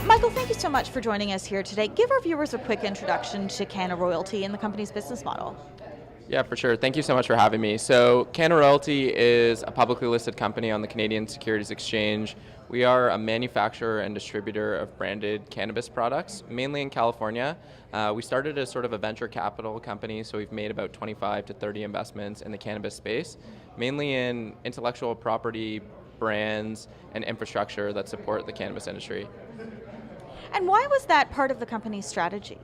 Michael, thank you so much for joining us here today. Give our viewers a quick introduction to Canna Royalty and the company's business model. Yeah, for sure. Thank you so much for having me. So, Canna Royalty is a publicly listed company on the Canadian Securities Exchange. We are a manufacturer and distributor of branded cannabis products, mainly in California. We started as sort of a venture capital company, so we've made about 25 to 30 investments in the cannabis space, mainly in intellectual property, brands, and infrastructure that support the cannabis industry. And why was that part of the company's strategy?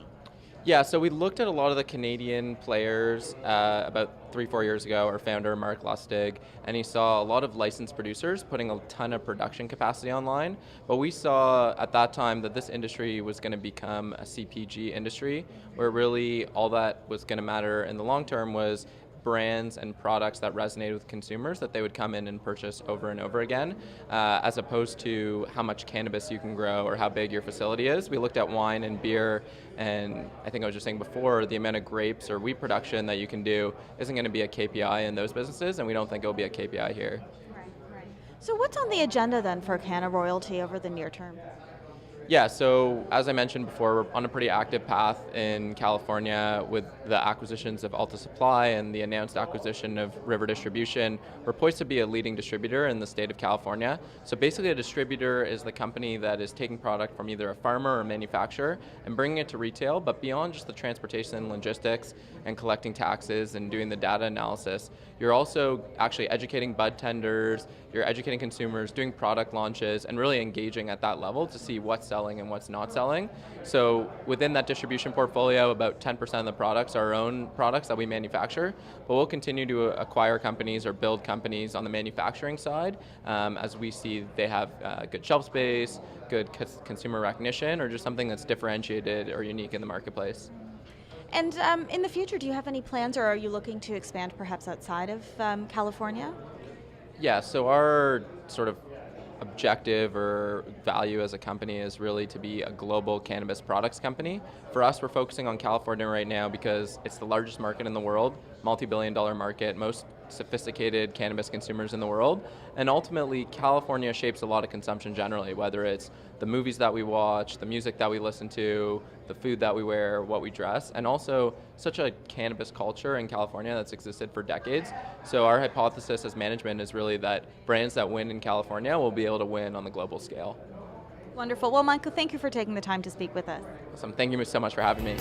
Yeah, so we looked at a lot of the Canadian players about 3-4 years ago. Our founder, Mark Lustig, and he saw a lot of licensed producers putting a ton of production capacity online. But we saw at that time that this industry was going to become a CPG industry, where really all that was going to matter in the long term was brands and products that resonated with consumers that they would come in and purchase over and over again, as opposed to how much cannabis you can grow or how big your facility is. We looked at wine and beer, and I think I was just saying before, the amount of grapes or wheat production that you can do isn't going to be a KPI in those businesses, and we don't think it'll be a KPI here. Right. So what's on the agenda then for Canna Royalty over the near term? Yeah, so as I mentioned before, we're on a pretty active path in California with the acquisitions of Alta Supply and the announced acquisition of River Distribution. We're poised to be a leading distributor in the state of California. So basically a distributor is the company that is taking product from either a farmer or a manufacturer and bringing it to retail, but beyond just the transportation and logistics and collecting taxes and doing the data analysis, you're also actually educating bud tenders, you're educating consumers, doing product launches, and really engaging at that level to see what's selling and what's not selling. So within that distribution portfolio, about 10% of the products are our own products that we manufacture, but we'll continue to acquire companies or build companies on the manufacturing side as we see they have good shelf space, good consumer recognition, or just something that's differentiated or unique in the marketplace. And in the future, do you have any plans, or are you looking to expand perhaps outside of California? Yeah, so our sort of objective or value as a company is really to be a global cannabis products company. For us, we're focusing on California right now because it's the largest market in the world, multi-billion-dollar market, most sophisticated cannabis consumers in the world, and ultimately California shapes a lot of consumption generally, whether it's the movies that we watch, the music that we listen to, the food that we wear, what we dress, and also such a cannabis culture in California that's existed for decades. So our hypothesis as management is really that brands that win in California will be able to win on the global scale. Wonderful. Well, Michael, thank you for taking the time to speak with us. Awesome. Thank you so much for having me.